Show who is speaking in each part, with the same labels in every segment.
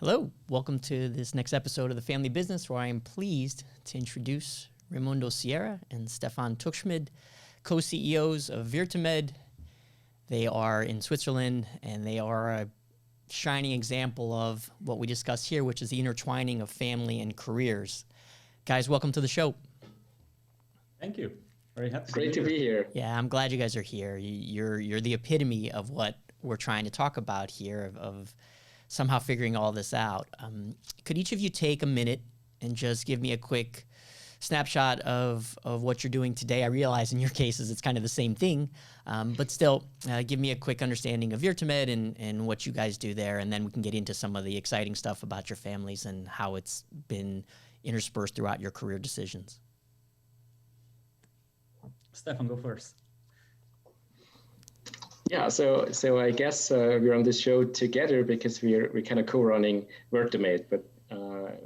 Speaker 1: Hello, welcome to this next episode of The Family Business, where I am pleased to introduce Raimundo and Stefan Tuchschmid, co-CEOs of Virtumed. They are in Switzerland, and they are a shining example of what we discussed here, which is the intertwining of family and careers. Guys, welcome to the show.
Speaker 2: Thank you. Very happy.
Speaker 3: It's great to be here.
Speaker 1: Yeah, I'm glad you guys are here. You're the epitome of what we're trying to talk about here, of somehow figuring all this out. Could each of you take a minute and just give me a quick snapshot of what you're doing today? I realize in your cases it's kind of the same thing, but still give me a quick understanding of Virtumed and what you guys do there, and then we can get into some of the exciting stuff about your families and how it's been interspersed throughout your career decisions.
Speaker 2: Stefan, go first.
Speaker 3: Yeah, so I guess we're on this show together because we're kind of co-running Virtumed, but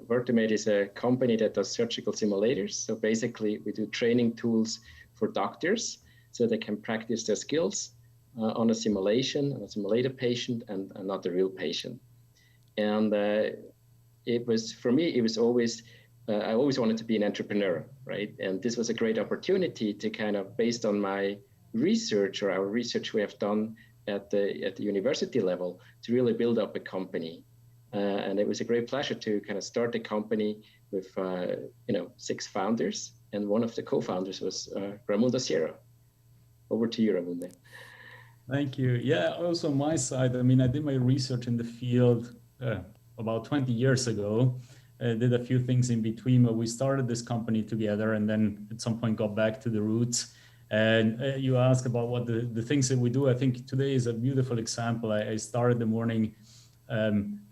Speaker 3: Virtumed is a company that does surgical simulators. So basically, we do training tools for doctors so they can practice their skills on a simulation, on a simulated patient, and not the real patient. And it was, for me, it was always, I always wanted to be an entrepreneur, right? And this was a great opportunity to kind of, based on my research or our research we have done at the university level, to really build up a company. And it was a great pleasure to kind of start a company with 6 founders, and one of the co-founders was Raimundo. Over to you, Raimundo.
Speaker 2: Thank you. Yeah, also on my side, I mean, I did my research in the field about 20 years ago. Did a few things in between, but we started this company together and then at some point got back to the roots. And you ask about what the things that we do. I think today is a beautiful example. I started the morning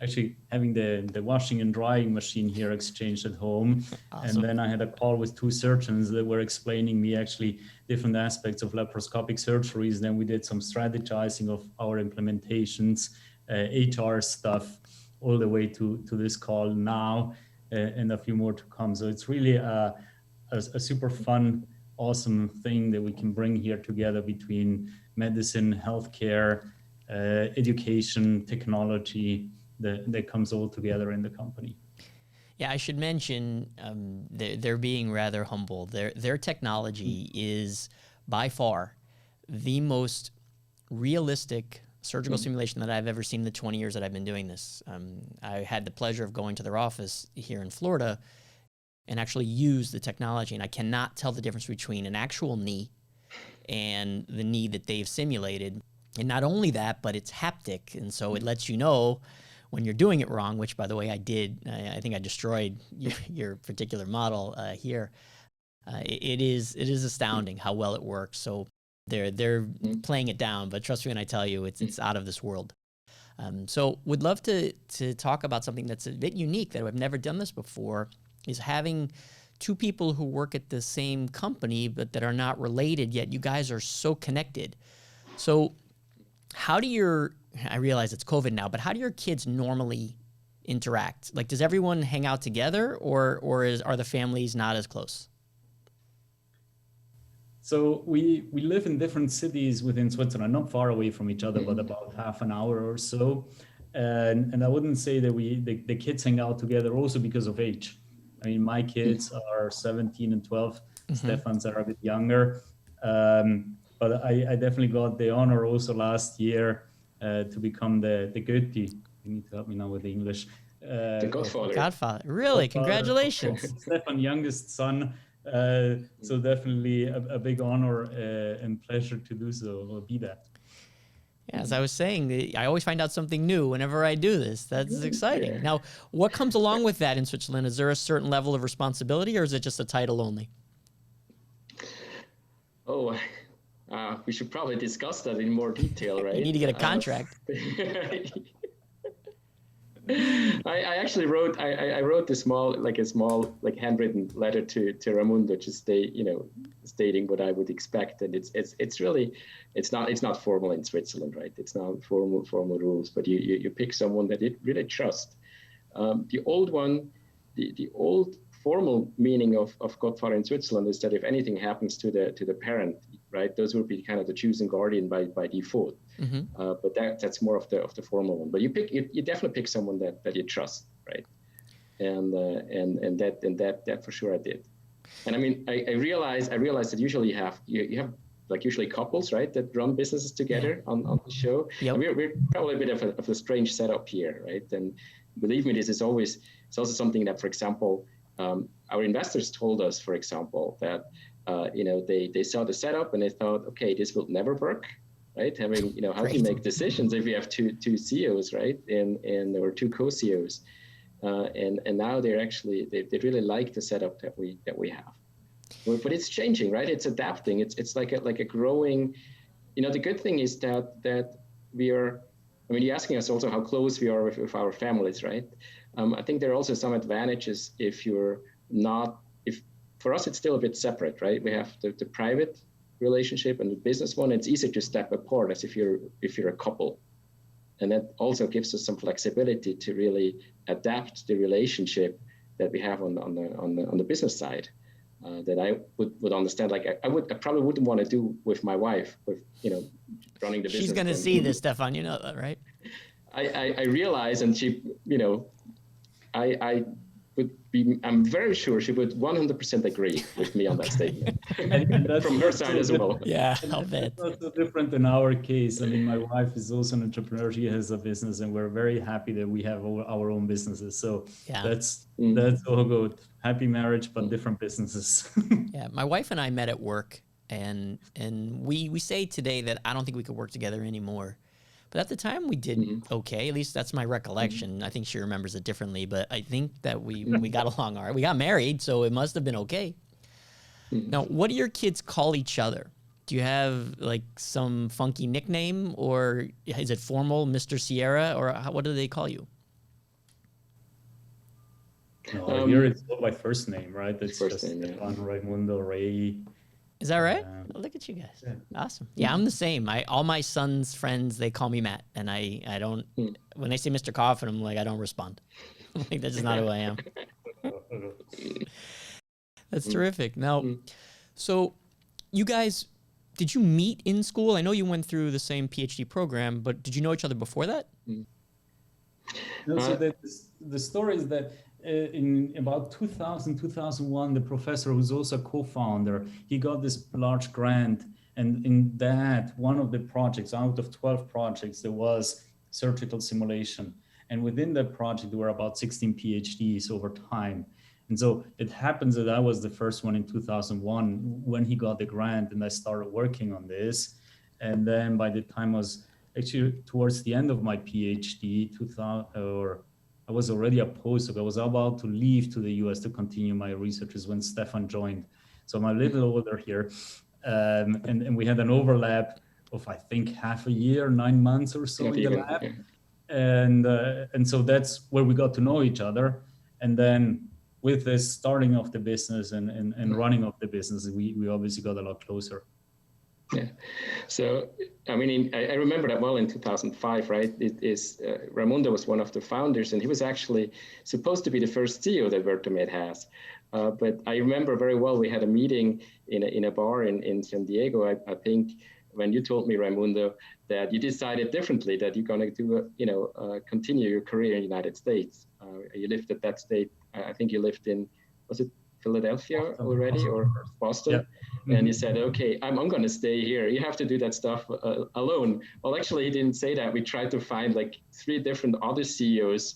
Speaker 2: actually having the washing and drying machine here exchanged at home. Awesome. And then I had a call with 2 surgeons that were explaining me actually different aspects of laparoscopic surgeries. Then we did some strategizing of our implementations, HR stuff, all the way to this call now, and a few more to come. So it's really a super fun, awesome thing that we can bring here together between medicine, healthcare, education, technology, that comes all together in the company.
Speaker 1: Yeah, I should mention they're being rather humble. Their technology is by far the most realistic surgical simulation that I've ever seen in the 20 years that I've been doing this. I had the pleasure of going to their office here in Florida and actually use the technology, and I cannot tell the difference between an actual knee and the knee that they've simulated. And not only that, but it's haptic, and so it lets you know when you're doing it wrong, which, by the way, I did. I think I destroyed your particular model here. It is astounding how well it works. So they're playing it down, but trust me when I tell you, it's out of this world. So would love to talk about something that's a bit unique that I've never done this before, is having 2 people who work at the same company but that are not related, yet you guys are so connected. So how do I realize it's COVID now, but how do your kids normally interact? Like, does everyone hang out together, or are the families not as close?
Speaker 2: So we live in different cities within Switzerland, not far away from each other, but about half an hour or so. And I wouldn't say that the kids hang out together also because of age. I mean, my kids are 17 and 12. Stefan's are a bit younger. But I definitely got the honor also last year to become the Götti. You need to help me now with the English.
Speaker 3: The Godfather.
Speaker 1: Godfather. Really? Congratulations.
Speaker 2: Stefan, youngest son. So definitely a big honor and pleasure to do so, or be that.
Speaker 1: Yeah, as I was saying, I always find out something new whenever I do this. That's exciting. Yeah. Now, what comes along with that in Switzerland? Is there a certain level of responsibility, or is it just a title only?
Speaker 3: Oh, we should probably discuss that in more detail, right?
Speaker 1: You need to get a contract.
Speaker 3: I actually wrote a small handwritten letter to Raimundo, just stating what I would expect, and it's really not formal in Switzerland, right? It's not formal rules, but you pick someone that you really trust. The old formal meaning of Godfather in Switzerland is that if anything happens to the parent, right? Those would be kind of the chosen guardian by default. But that's more of the formal one. But you definitely pick someone that you trust, right? And that for sure I did. And I mean, I realized that usually you have like usually couples, right, that run businesses together on the show.
Speaker 1: Yep.
Speaker 3: And we're probably a bit of a strange setup here, right? And believe me, it's also something that, for example, our investors told us, for example, that they saw the setup and they thought, okay, this will never work, right? Having how do you make decisions if you have two CEOs, right, and or two co-CEOs, and now they really like the setup that we have. But it's changing, right? It's adapting. It's like a growing. The good thing is that we are. I mean, you're asking us also how close we are with our families, right? I think there are also some advantages if you're not. If for us, it's still a bit separate, right? We have the private relationship and the business one. It's easier to step apart as if you're a couple, and that also gives us some flexibility to really adapt the relationship that we have on the business side. That I would understand. Like I probably wouldn't want to do with my wife, with running the business.
Speaker 1: She's gonna see this, Stefan. You know that, right?
Speaker 3: I realize, and she, I'm very sure she would 100% agree with me on that statement.
Speaker 2: And that's
Speaker 3: from her side as well.
Speaker 1: Yeah, I'll bet.
Speaker 2: That's also different in our case. I mean, my wife is also an entrepreneur. She has a business, and we're very happy that we have our own businesses. So that's all good. Happy marriage, but different businesses.
Speaker 1: Yeah, my wife and I met at work, and we say today that I don't think we could work together anymore. But at the time we did okay. At least that's my recollection. I think she remembers it differently, but I think that we got along all right. We got married, so it must have been okay. Now, what do your kids call each other? Do you have like some funky nickname, or is it formal, Mr. Sierra, or what do they call you?
Speaker 2: No, here it's all by first name, right? It's
Speaker 3: first
Speaker 2: just
Speaker 3: name,
Speaker 2: Stefan, Raimundo, Ray.
Speaker 1: Is that right? Oh, look at you guys. Yeah. Awesome. Yeah, I'm the same. All my son's friends, they call me Matt, and I don't. When they say Mr. Kaufman, I'm like, I don't respond. Like, that's just not who I am. That's terrific. Now, so you guys, did you meet in school? I know you went through the same PhD program, but did you know each other before that?
Speaker 2: No, so the story is that in about 2000, 2001, the professor, who's also a co-founder, he got this large grant. And in that, one of the projects, out of 12 projects, there was surgical simulation. And within that project, there were about 16 PhDs over time. And so it happens that I was the first one in 2001 when he got the grant, and I started working on this. And then by the time I was actually towards the end of my PhD, I was already a postdoc. I was about to leave to the US to continue my research when Stefan joined. So I'm a little older here. And we had an overlap of, I think, half a year, 9 months or so in the lab. Yeah. And so that's where we got to know each other. And then with this starting of the business and running of the business, we obviously got a lot closer.
Speaker 3: Yeah. So, I mean, I remember that well in 2005, right? Raimundo was one of the founders, and he was actually supposed to be the first CEO that Vertomed has. But I remember very well, we had a meeting in a bar in San Diego, I think, when you told me, Raimundo, that you decided differently, that you're going to do, continue your career in the United States. You lived at that state. I think you lived in, was it Philadelphia already or Boston? Yeah. And he said, okay, I'm going to stay here. You have to do that stuff alone. Well, actually, he didn't say that. We tried to find like 3 different other CEOs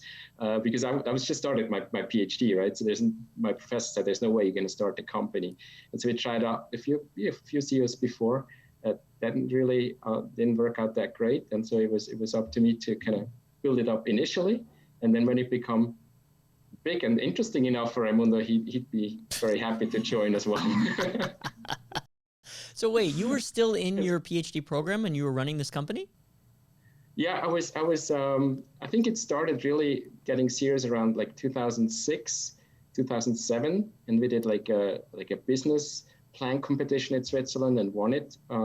Speaker 3: because I was just started my PhD, right? So my professor said, there's no way you're going to start a company. And so we tried out a few CEOs before. That didn't work out that great. And so it was up to me to kind of build it up initially. And then when it become big and interesting enough for Raimundo, he'd be very happy to join as well.
Speaker 1: So wait, you were still in your PhD program and you were running this company?
Speaker 3: Yeah, I was. I think it started really getting serious around like 2006, 2007, and we did like a business plan competition in Switzerland and won it. We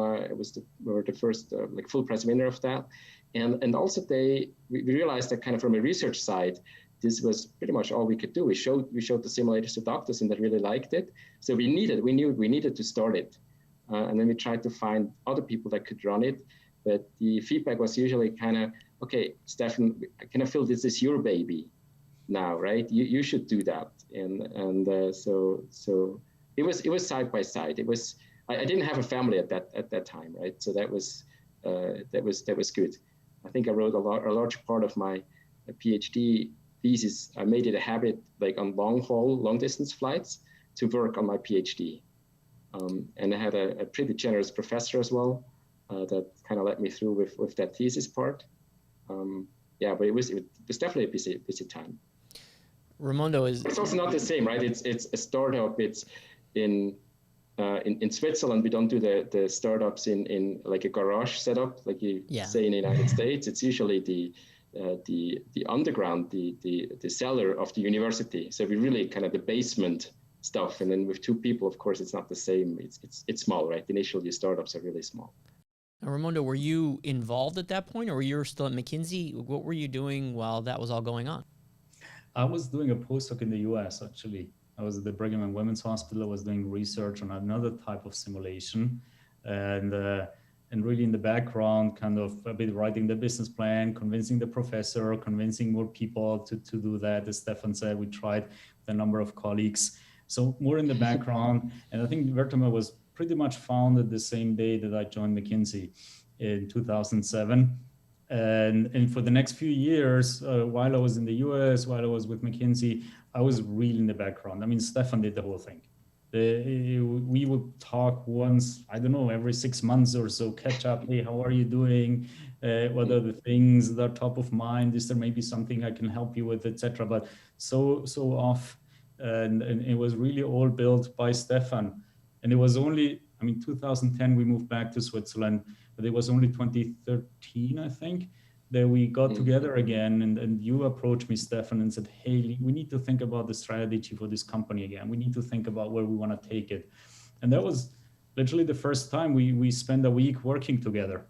Speaker 3: were the first like full prize winner of that, and also we realized that kind of from a research side, this was pretty much all we could do. We showed the simulators to doctors, and they really liked it. So we knew we needed to start it. and then we tried to find other people that could run it. But the feedback was usually kind of, okay, Stefan, I kind of feel this is your baby now, right? You should do that. And so it was side by side. It was I didn't have a family at that time, right? So that was good. I think I wrote a large part of my PhD thesis. I made it a habit, like on long distance flights, to work on my PhD. And I had a pretty generous professor as well that kind of led me through with that thesis part. Yeah, but it was definitely a busy time.
Speaker 1: Raimundo is.
Speaker 3: It's also not the same, right? It's a startup. It's in Switzerland. We don't do the startups in like a garage setup, like you say in the United States. It's usually the underground, the cellar of the university. So we really kind of the basement stuff. And then with two people, of course, it's not the same. It's small, right? Initially, startups are really small.
Speaker 1: Now, Raimundo, were you involved at that point, or were you still at McKinsey? What were you doing while that was all going on?
Speaker 2: I was doing a postdoc in the US, actually. I was at the Brigham and Women's Hospital. I was doing research on another type of simulation, and really in the background, kind of a bit writing the business plan, convincing the professor, convincing more people to do that. As Stefan said, we tried with a number of colleagues. So more in the background. And I think Vertimer was pretty much founded the same day that I joined McKinsey in 2007. And for the next few years, while I was in the US, while I was with McKinsey, I was really in the background. I mean, Stefan did the whole thing. We would talk once, I don't know, every 6 months or so, catch up. Hey, how are you doing? What are the things that are top of mind? Is there maybe something I can help you with, etc.? But so off. And it was really all built by Stefan. And it was only, 2010, we moved back to Switzerland, but it was only 2013, I think, that we got together again. And you approached me, Stefan, and said, hey, we need to think about the strategy for this company again. We need to think about where we want to take it. And that was literally the first time we spent a week working together.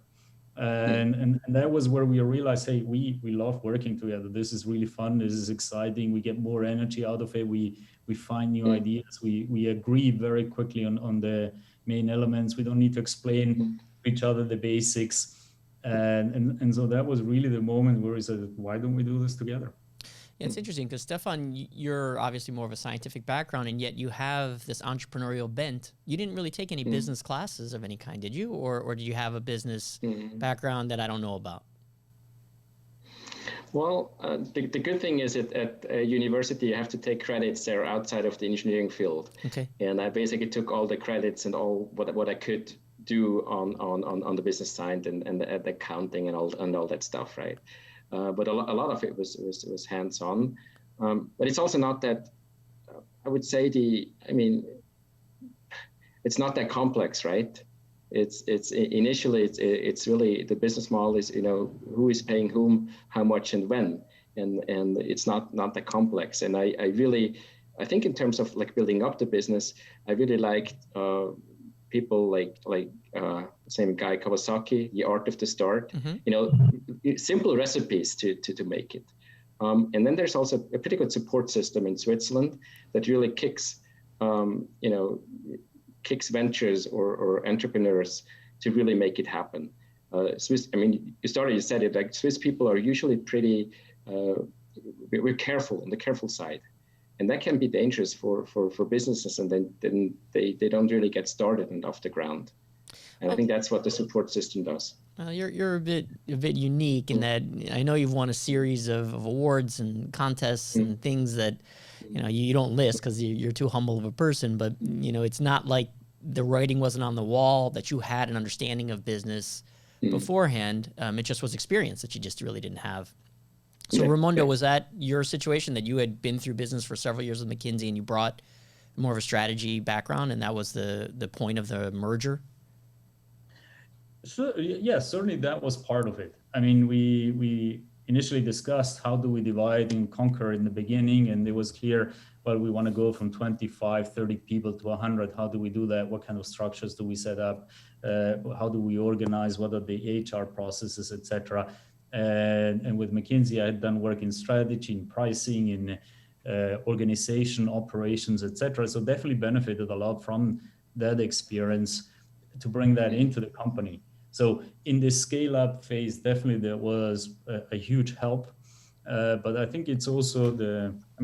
Speaker 2: And that was where we realized, hey, we love working together. This is really fun. This is exciting. We get more energy out of it. We find new ideas. We agree very quickly on the main elements. We don't need to explain to each other the basics. And so that was really the moment where we said, why don't we do this together?
Speaker 1: Yeah, it's interesting because Stefan, you're obviously more of a scientific background, and yet you have this entrepreneurial bent. You didn't really take any business classes of any kind, did you? Or did you have a business background that I don't know about?
Speaker 3: Well, the good thing is at a university, you have to take credits that are outside of the engineering field. Okay. And I basically took all the credits and all what I could do on the business side and the accounting and all that stuff, right? But a lot of it was hands-on. But it's also not that, I would say it's not that complex, right? It's initially it's really the business model is, who is paying whom, how much and when, and it's not that complex. And I think in terms of like building up the business, I really liked people like same guy Kawasaki, The Art of the Start, simple recipes to make it. And then there's also a pretty good support system in Switzerland that really kicks ventures or entrepreneurs to really make it happen. Swiss, you said it, like Swiss people are usually pretty, we're careful, on the careful side. And that can be dangerous for businesses, and then they don't really get started and off the ground. And I think that's what the support system does.
Speaker 1: You're a bit unique in that I know you've won a series of awards and contests and things that you don't list because you're too humble of a person. But it's not like the writing wasn't on the wall, that you had an understanding of business beforehand. It just was experience that you just really didn't have. So Raimundo, was that your situation, that you had been through business for several years with McKinsey and you brought more of a strategy background, and that was the point of the merger?
Speaker 2: So, yeah, certainly that was part of it. We initially discussed how do we divide and conquer in the beginning, and it was clear, well, we want to go from 25, 30 people to 100. How do we do that? What kind of structures do we set up? How do we organize? What are the HR processes, etc.? And with McKinsey, I had done work in strategy, in pricing, in organization, operations, etc. So definitely benefited a lot from that experience. to bring that into the company. So in this scale up phase, definitely there was a huge help. But I think it's also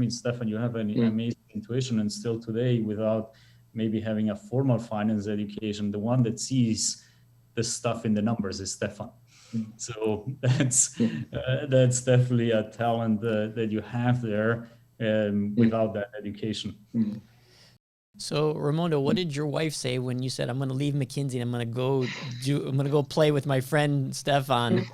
Speaker 2: Stefan, you have an amazing intuition, and still today, without maybe having a formal finance education, the one that sees the stuff in the numbers is Stefan. So that's definitely a talent that you have there without that education.
Speaker 1: So Raimundo, what did your wife say when you said, "I'm going to leave McKinsey and I'm going to go play with my friend Stefan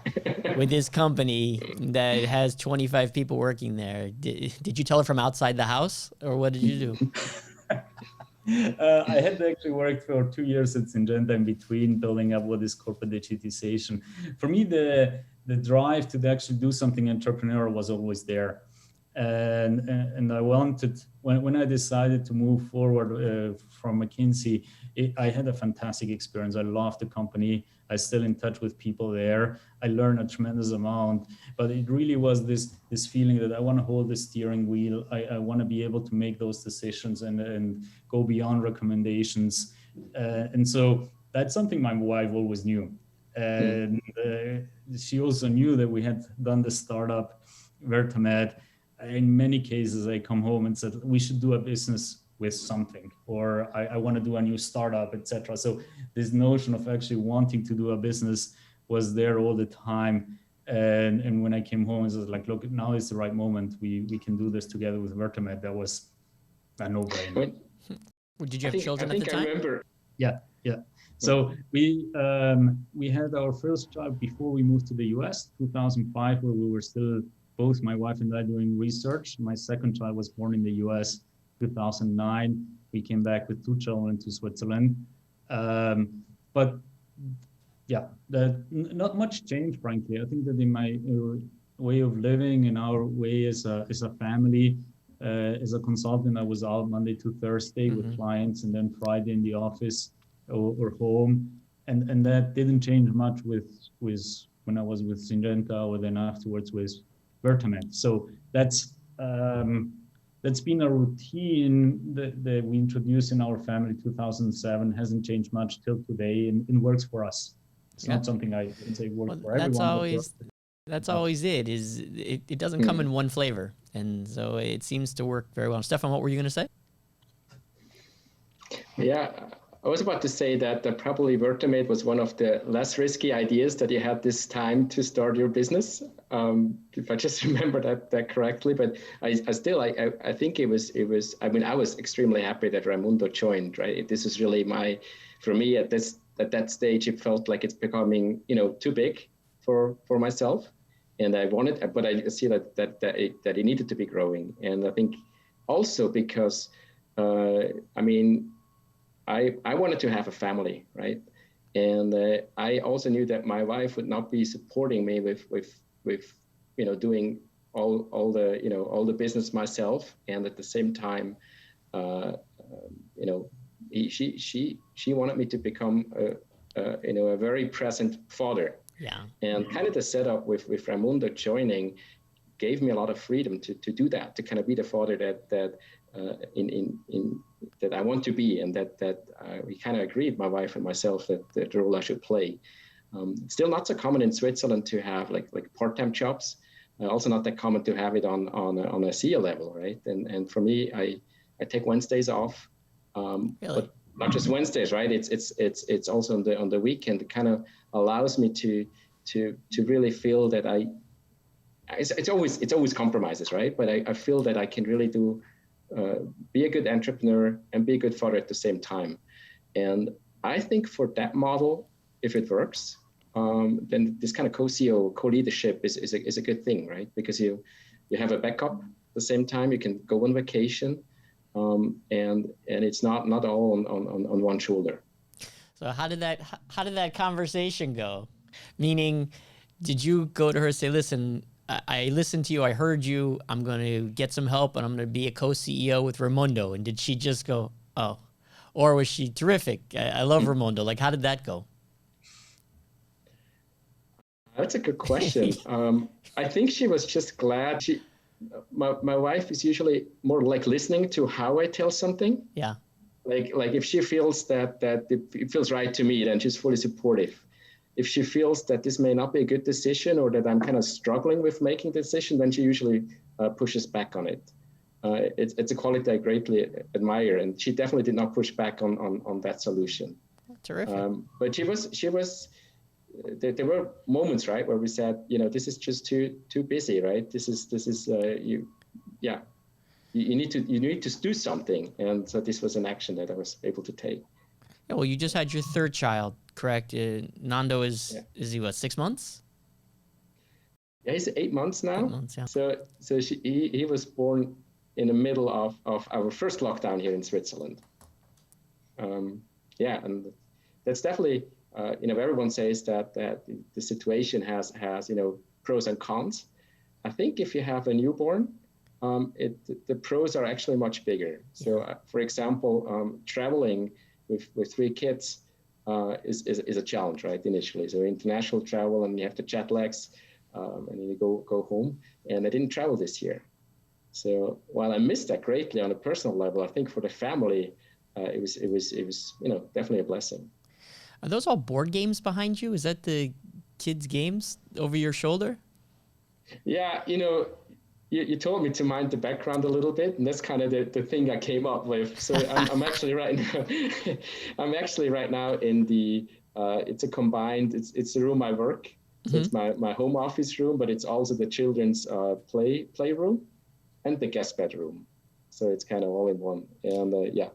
Speaker 1: with this company that has 25 people working there"? Did you tell her from outside the house, or what did you do?
Speaker 2: I had actually worked for 2 years at Syngenta in between, building up what is corporate digitization. For me, the drive to actually do something entrepreneurial was always there. And I wanted, when I decided to move forward from McKinsey, I had a fantastic experience. I loved the company. I'm still in touch with people there. I learned a tremendous amount, but it really was this feeling that I want to hold the steering wheel. I want to be able to make those decisions and go beyond recommendations. And so that's something my wife always knew. And she also knew that we had done the startup, Vertamed. In many cases, I come home and said, we should do a business with something, or I want to do a new startup, etc. So this notion of actually wanting to do a business was there all the time. And when I came home, it was like, look, now is the right moment. We can do this together with Vertamed. That was a no-brainer.
Speaker 1: Did you have children at the time?
Speaker 3: I remember.
Speaker 2: Yeah. So we had our first child before we moved to the US, 2005, where we were still, both my wife and I, doing research. My second child was born in the US, 2009. We came back with 2 children to Switzerland. But yeah, not much changed, frankly. I think that in my way of living, in our way as a family, as a consultant, I was out Monday to Thursday with clients, and then Friday in the office or home. And that didn't change much with when I was with Syngenta, or then afterwards with Vertamed. So that's been a routine that we introduced in our family 2007. Hasn't changed much till today, and works for us. It's not something I can say works for everyone.
Speaker 1: That's always it. It doesn't come in one flavor, and so it seems to work very well. Stefan, what were you going to say?
Speaker 3: Yeah, I was about to say that probably Vertamed was one of the less risky ideas that you had this time to start your business, if I just remember that correctly. But I think it was. I mean, I was extremely happy that Raimundo joined. Right, this is really for me at that stage. It felt like it's becoming too big for myself, and I wanted, but I see that it needed to be growing, and I think also because I wanted to have a family, right? And I also knew that my wife would not be supporting me with doing all the business myself, and at the same time, she wanted me to become a very present father.
Speaker 1: Yeah.
Speaker 3: And kind of the setup with Raimundo joining gave me a lot of freedom to do that, to kind of be the father that I want to be, and that we kind of agreed, my wife and myself, that the role I should play. Still not so common in Switzerland to have like part-time jobs. Also not that common to have it on a CEO level, right? And for me, I take Wednesdays off,
Speaker 1: really?
Speaker 3: But not just Wednesdays, right? It's also on the weekend. It kind of allows me to really feel that it's always compromises, right? But I feel that I can really be a good entrepreneur and be a good father at the same time. And I think for that model, if it works, then this kind of co-CEO, co-leadership is a good thing, right? Because you have a backup at the same time. You can go on vacation, and it's not all on one shoulder.
Speaker 1: So how did that conversation go? Meaning, did you go to her and say, "Listen, I listened to you, I heard you, I'm going to get some help, and I'm going to be a co-CEO with Raimundo"? And did she just go, "Oh," or was she terrific? I love Raimundo. Like, how did that go?
Speaker 3: That's a good question. I think she was just glad. My wife is usually more like listening to how I tell something.
Speaker 1: Yeah.
Speaker 3: Like if she feels that it feels right to me, then she's fully supportive. If she feels that this may not be a good decision or that I'm kind of struggling with making the decision, then she usually pushes back on it. It's a quality I greatly admire, and she definitely did not push back on that solution.
Speaker 1: Terrific.
Speaker 3: But she was. There were moments, right, where we said, this is just too busy, right? This is you need to do something, and so this was an action that I was able to take.
Speaker 1: Yeah, well, you just had your third child, correct? Nando is he what, 6 months?
Speaker 3: Yeah, he's 8 months now.
Speaker 1: 8 months, yeah.
Speaker 3: So he was born in the middle of our first lockdown here in Switzerland. And that's definitely, everyone says that the situation has pros and cons. I think if you have a newborn, the pros are actually much bigger. So, for example, traveling with 3 kids is a challenge, right? Initially, so international travel, and you have the jet lags, and then you go home. And I didn't travel this year. So while I missed that greatly on a personal level, I think for the family, it was definitely a blessing.
Speaker 1: Are those all board games behind you? Is that the kids' games over your shoulder?
Speaker 3: Yeah, you told me to mind the background a little bit, and that's kind of the thing I came up with. So I'm actually right now in the it's a combined, it's the room I work. So it's my home office room, but it's also the children's playroom and the guest bedroom. So it's kind of all in one. And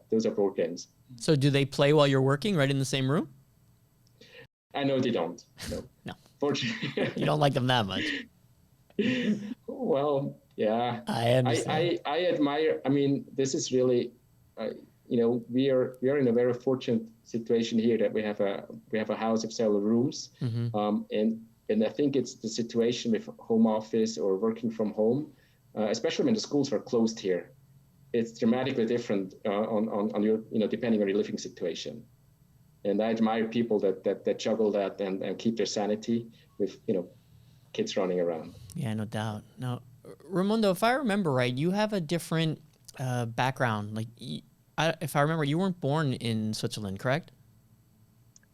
Speaker 3: those are board games. So
Speaker 1: do they play while you're working right in the same room?
Speaker 3: I know they don't.
Speaker 1: No.
Speaker 3: Fortunately.
Speaker 1: You don't like them that much.
Speaker 3: Well, yeah.
Speaker 1: I understand.
Speaker 3: I admire, this is really, we are in a very fortunate situation here that we have a house of several rooms. And I think it's the situation with home office or working from home, especially when the schools are closed here. It's dramatically different on your, depending on your living situation. And I admire people that juggle that and keep their sanity with, kids running around.
Speaker 1: Yeah, no doubt. Now, Raimundo, if I remember right, you have a different background. Like, if I remember, you weren't born in Switzerland, correct?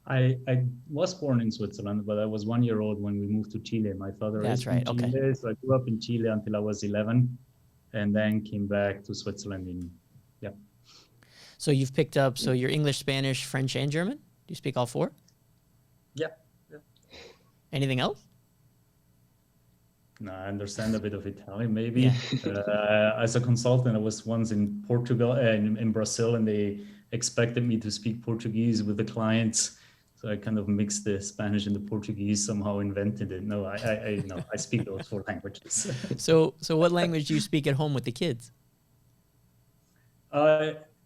Speaker 2: I was born in Switzerland, but I was 1 year old when we moved to Chile. My father is from Chile, so I grew up in Chile until I was 11, and then came back to Switzerland.
Speaker 1: So you've picked up, your English, Spanish, French, and German? Do you speak all 4?
Speaker 2: Yeah.
Speaker 1: Anything else?
Speaker 2: No, I understand a bit of Italian, maybe. As a consultant, I was once in Portugal, in Brazil, and they expected me to speak Portuguese with the clients. So I kind of mixed the Spanish and the Portuguese, somehow invented it. No, I speak those 4 languages.
Speaker 1: So what language do you speak at home with the kids?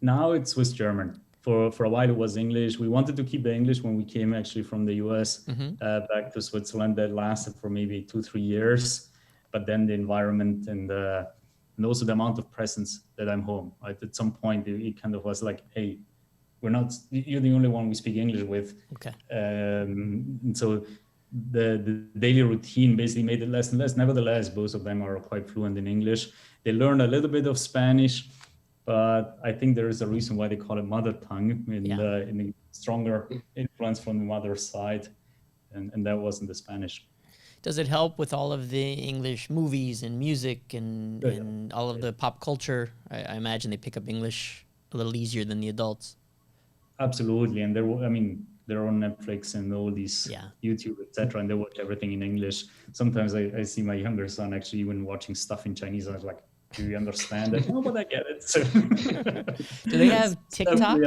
Speaker 2: Now it's Swiss German. For a while it was English. We wanted to keep the English when we came actually from the US back to Switzerland. That lasted for maybe 2-3 years, but then the environment and also the amount of presence that I'm home. Right? At some point it kind of was like, hey, you're the only one we speak English with.
Speaker 1: Okay.
Speaker 2: And so the daily routine basically made it less and less. Nevertheless, both of them are quite fluent in English. They learned a little bit of Spanish, but I think there is a reason why they call it mother tongue in the stronger influence from the mother's side, and that wasn't the Spanish.
Speaker 1: Does it help with all of the English movies and music and all of the pop culture? I imagine they pick up English a little easier than the adults.
Speaker 2: Absolutely, and they're on Netflix and all these YouTube, etc., and they watch everything in English. Sometimes I see my younger son actually even watching stuff in Chinese, and I was like, do you understand it? No, but I get it. So
Speaker 1: do they have TikTok?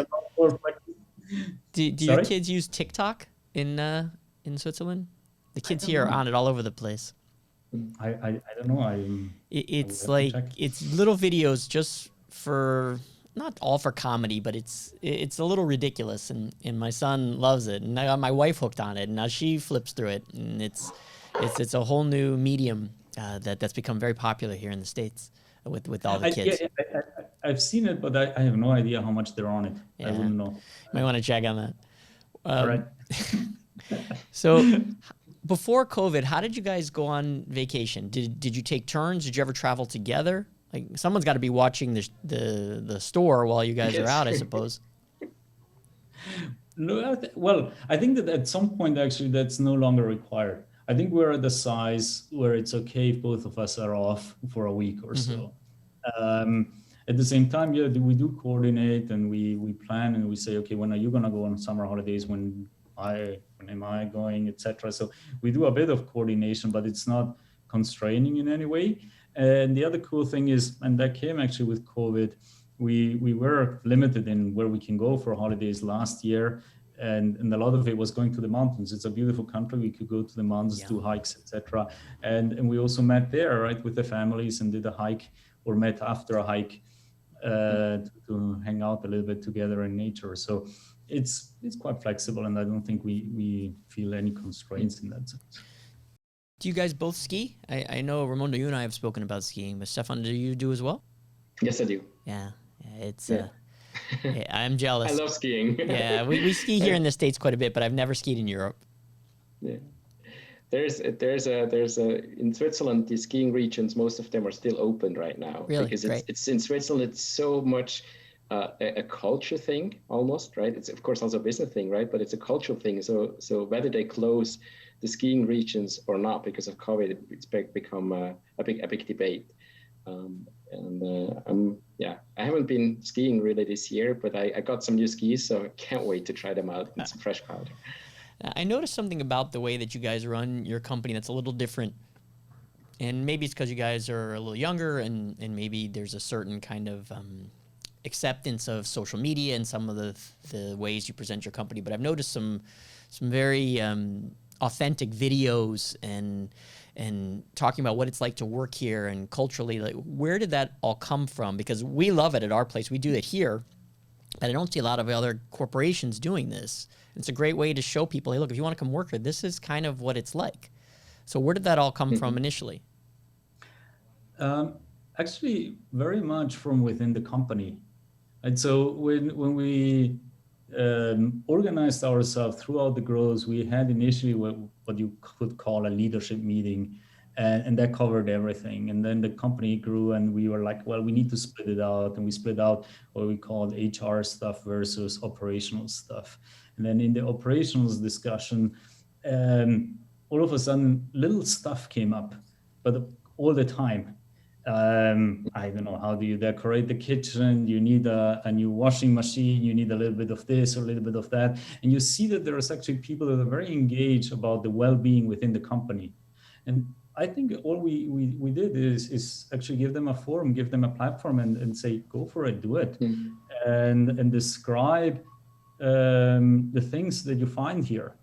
Speaker 1: Do your kids use TikTok in Switzerland? The kids here are on it all over the place.
Speaker 2: I don't know.
Speaker 1: It's like it's little videos just for, not all for comedy, but it's a little ridiculous, and my son loves it, and I got my wife hooked on it, and now she flips through it, and it's a whole new medium that's become very popular here in the States with all the kids.
Speaker 2: I've seen it, but I have no idea how much they're on it. I wouldn't know.
Speaker 1: Might want to check on that.
Speaker 2: All right.
Speaker 1: So before COVID, how did you guys go on vacation? Did you take turns? Did you ever travel together? Like, someone's got to be watching the store while you guys are out, I suppose.
Speaker 2: No, well, I think that at some point, actually, that's no longer required. I think we're at the size where it's okay if both of us are off for a week or so. At the same time, yeah, we do coordinate and we plan and we say, okay, when are you gonna go on summer holidays? When am I going, etc. So we do a bit of coordination, but it's not constraining in any way. And the other cool thing is, and that came actually with COVID, we were limited in where we can go for holidays last year. And a lot of it was going to the mountains. It's a beautiful country. We could go to the mountains, do hikes, etc. And we also met there, right, with the families and did a hike or met after a hike to hang out a little bit together in nature. So it's quite flexible, and I don't think we feel any constraints in that sense.
Speaker 1: Do you guys both ski? I know, Raimundo, you and I have spoken about skiing, but Stefan, do you do as well?
Speaker 3: Yes, I do.
Speaker 1: Yeah, it's... I'm jealous.
Speaker 3: I love skiing.
Speaker 1: Yeah, we ski here in the States quite a bit, but I've never skied in Europe.
Speaker 3: Yeah. There's in Switzerland, the skiing regions, most of them are still open right now.
Speaker 1: Really?
Speaker 3: Because
Speaker 1: Great.
Speaker 3: it's in Switzerland, it's so much a culture thing almost, right? It's of course also a business thing, right? But it's a cultural thing. So whether they close the skiing regions or not because of COVID, it's become a big debate. I haven't been skiing really this year, but I got some new skis, so I can't wait to try them out in some fresh powder.
Speaker 1: I noticed something about the way that you guys run your company that's a little different. And maybe it's because you guys are a little younger and maybe there's a certain kind of acceptance of social media and some of the ways you present your company. But I've noticed some very authentic videos and talking about what it's like to work here and culturally. Like, where did that all come from? Because we love it at our place. We do it here, but I don't see a lot of other corporations doing this. It's a great way to show people, hey, look, if you want to come work here, this is kind of what it's like. So where did that all come from initially?
Speaker 2: Actually, very much from within the company. And so when we organized ourselves throughout the growth, we had initially what you could call a leadership meeting, and that covered everything. And then the company grew and we were like, well, we need to split it out. And we split out what we called HR stuff versus operational stuff. And then in the operations discussion, all of a sudden little stuff came up, but all the time. I don't know, how do you decorate the kitchen? You need a new washing machine. You need a little bit of this or a little bit of that. And you see that there is actually people that are very engaged about the well-being within the company. And I think all we did is actually give them a forum, give them a platform and say, go for it, do it. And describe the things that you find here.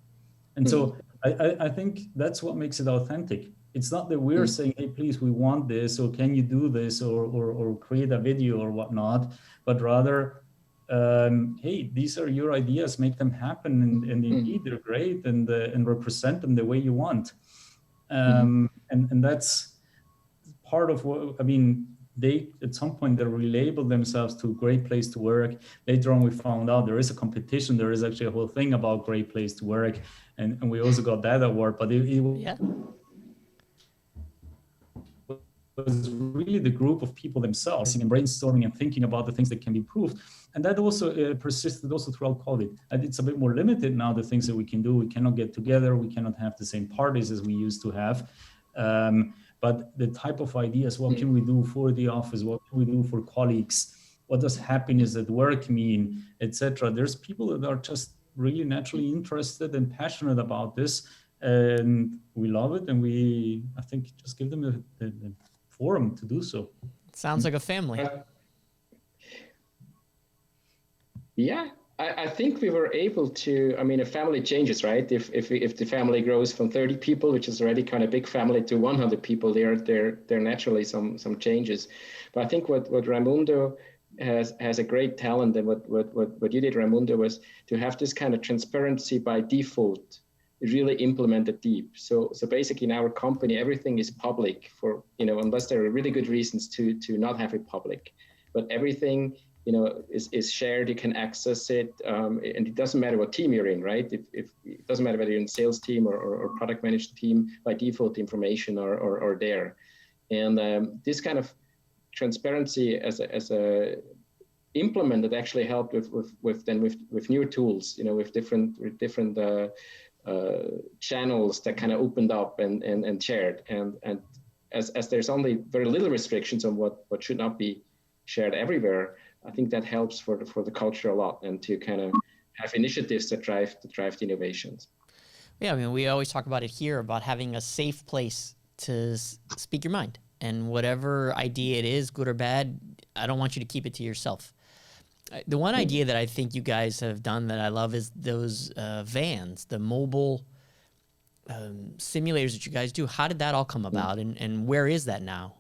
Speaker 2: And so I think that's what makes it authentic. It's not that we're saying, hey, please, we want this, or can you do this, or create a video or whatnot, but rather, hey, these are your ideas, make them happen, and indeed they're great, and represent them the way you want. And that's part of what, I mean, they, at some point, they relabeled themselves to Great Place to Work. Later on, we found out there is a competition. There is actually a whole thing about Great Place to Work. And we also got that award, but it was really the group of people themselves and brainstorming and thinking about the things that can be improved. And that also persisted also throughout COVID. And it's a bit more limited now, the things that we can do. We cannot get together. We cannot have the same parties as we used to have. But the type of ideas, what can we do for the office? What can we do for colleagues? What does happiness at work mean, etc.? There's people that are just really naturally interested and passionate about this. And we love it. And I think, just give them the forum to do so.
Speaker 1: Sounds like a family.
Speaker 3: Yeah, I think we were able to, I mean, a family changes, right? If the family grows from 30 people, which is already kind of big family, to 100 people, there are naturally some changes. But I think what Raimundo has a great talent, and what you did, Raimundo, was to have this kind of transparency by default really implemented deep. So basically in our company, everything is public for, unless there are really good reasons to not have it public, but everything, is shared. You can access it. And it doesn't matter what team you're in, right? If it doesn't matter whether you're in sales team or product management team, by default information are there. And this kind of transparency as a implemented actually helped with new tools, with different channels that kind of opened up and shared. And as there's only very little restrictions on what should not be shared everywhere, I think that helps for the culture a lot, and to kind of have initiatives that drive the innovations.
Speaker 1: Yeah, I mean, we always talk about it here about having a safe place to speak your mind, and whatever idea it is, good or bad, I don't want you to keep it to yourself. The one idea that I think you guys have done that I love is those vans, the mobile simulators that you guys do. How did that all come about, and where is that now?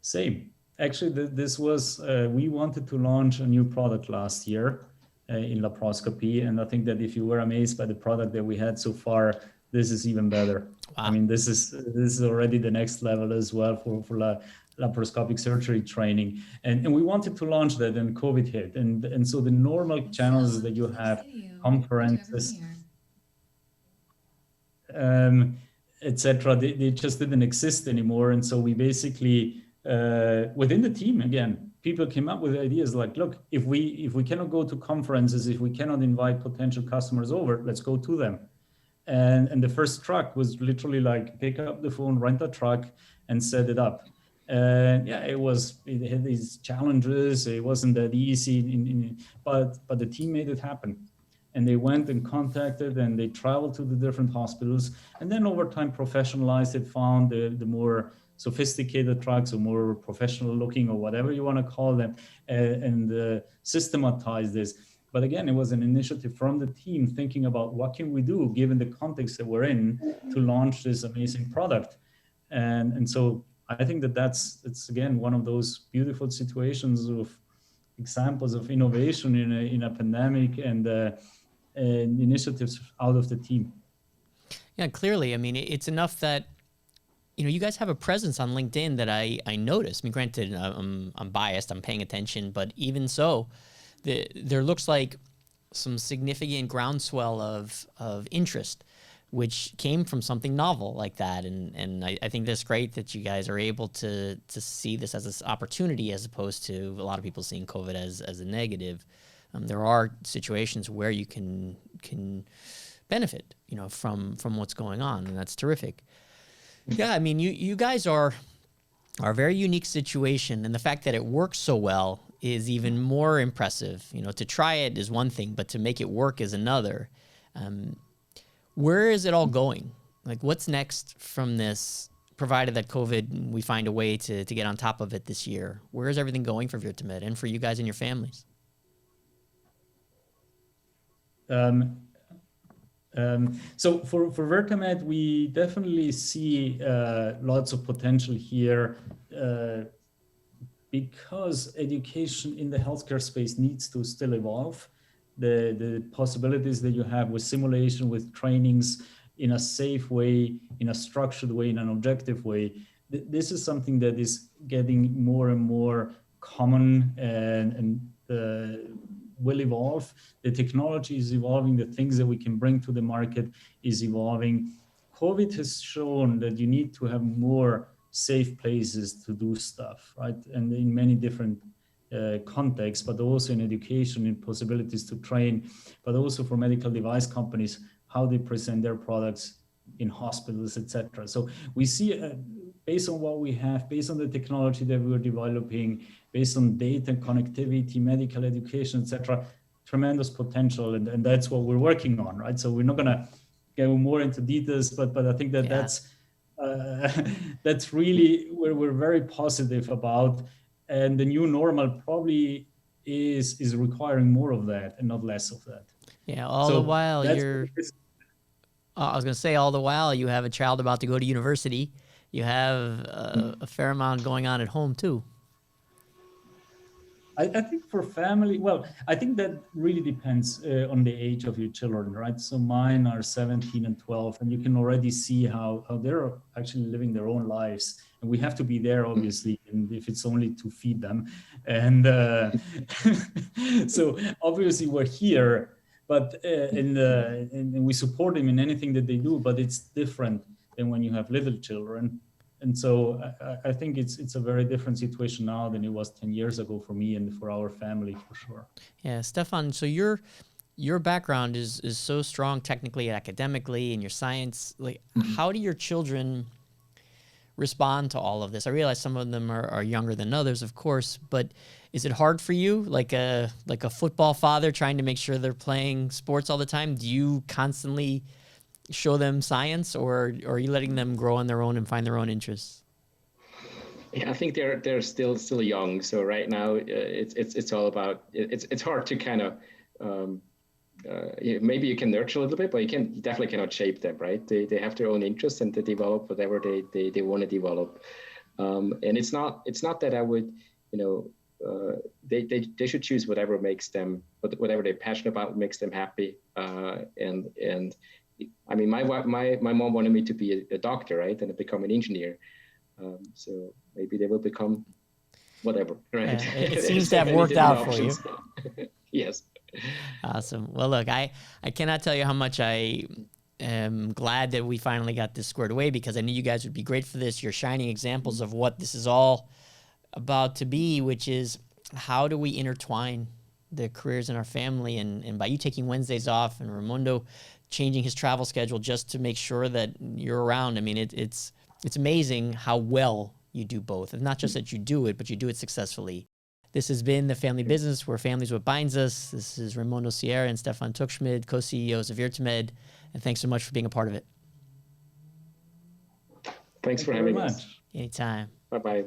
Speaker 2: Same. Actually, this was, we wanted to launch a new product last year in laparoscopy. And I think that if you were amazed by the product that we had so far, this is even better. Wow. I mean, this is already the next level as well for laparoscopic surgery training. And we wanted to launch that, and COVID hit. And so the normal channels that you have, conferences, etc., they just didn't exist anymore. And so we basically, within the team, again, people came up with ideas like, look, if we cannot go to conferences, if we cannot invite potential customers over, let's go to them. And the first truck was literally like, pick up the phone, rent a truck, and set it up. And yeah, it had these challenges. It wasn't that easy, but the team made it happen. And they went and contacted, and they traveled to the different hospitals, and then over time professionalized it, found the more sophisticated trucks, or more professional looking, or whatever you want to call them, and systematized this. But again, it was an initiative from the team thinking about what can we do given the context that we're in to launch this amazing product. And so I think it's again one of those beautiful situations of examples of innovation in a pandemic, and initiatives out of the team.
Speaker 1: Yeah, clearly. I mean, it's enough that you guys have a presence on LinkedIn that I noticed. I mean, granted, I'm biased, I'm paying attention, but even so, there looks like some significant groundswell of interest, which came from something novel like that. And I think that's great that you guys are able to see this as an opportunity, as opposed to a lot of people seeing COVID as a negative. There are situations where you can benefit, from what's going on, and that's terrific. Yeah, I mean, you guys are a very unique situation, and the fact that it works so well is even more impressive. To try it is one thing, but to make it work is another. Where is it all going? Like, what's next from this, provided that COVID, we find a way to get on top of it this year? Where is everything going for Virtumed and for you guys and your families?
Speaker 2: So for Virtumed, we definitely see lots of potential here, because education in the healthcare space needs to still evolve. The possibilities that you have with simulation, with trainings in a safe way, in a structured way, in an objective way, this is something that is getting more and more common, and will evolve. The technology is evolving. The things that we can bring to the market is evolving. COVID has shown that you need to have more safe places to do stuff, right? And in many different contexts, but also in education, in possibilities to train, but also for medical device companies, how they present their products in hospitals, etc. So we see, based on what we have, based on the technology that we're developing, based on data, connectivity, medical education, etc., tremendous potential, and that's what we're working on, right? So we're not going to go more into details, but I think that that's really where we're very positive about. And the new normal probably is requiring more of that and not less of that.
Speaker 1: Yeah, all the while I was going to say, all the while you have a child about to go to university, you have a fair amount going on at home too.
Speaker 2: I think for family, well, I think that really depends on the age of your children, right? So mine are 17 and 12, and you can already see how they're actually living their own lives. And we have to be there, obviously, and if it's only to feed them. And so obviously we're here, but and we support them in anything that they do, but it's different than when you have little children. And so I think it's a very different situation now than it was 10 years ago for me and for our family, for sure.
Speaker 1: Yeah, Stefan, so your background is so strong technically, academically, in your science. Like, how do your children respond to all of this? I realize some of them are younger than others, of course, but is it hard for you, like a football father trying to make sure they're playing sports all the time? Do you constantly show them science, or are you letting them grow on their own and find their own interests?
Speaker 3: Yeah, I think they're still young. So right now, it's all about it's hard to kind of maybe you can nurture a little bit, but you definitely cannot shape them, right? They have their own interests and they develop whatever they want to develop. And it's not that I would, they should choose whatever makes them, whatever they're passionate about makes them happy. And I mean, my mom wanted me to be a doctor, right, and become an engineer. So maybe they will become whatever, right?
Speaker 1: Yeah, it seems to have worked out for you.
Speaker 3: Yes.
Speaker 1: Awesome. Well, look, I cannot tell you how much I am glad that we finally got this squared away, because I knew you guys would be great for this. You're shining examples of what this is all about to be, which is how do we intertwine the careers in our family, and by you taking Wednesdays off and Raimundo changing his travel schedule just to make sure that you're around. I mean, it's amazing how well you do both. And not just that you do it, but you do it successfully. This has been The Family Business, where family is what binds us. This is Raimundo Sierra and Stefan Tuchschmid, co-CEOs of Virtumed. And thanks so much for being a part of it.
Speaker 3: Thanks for having us.
Speaker 1: Anytime.
Speaker 3: Bye-bye.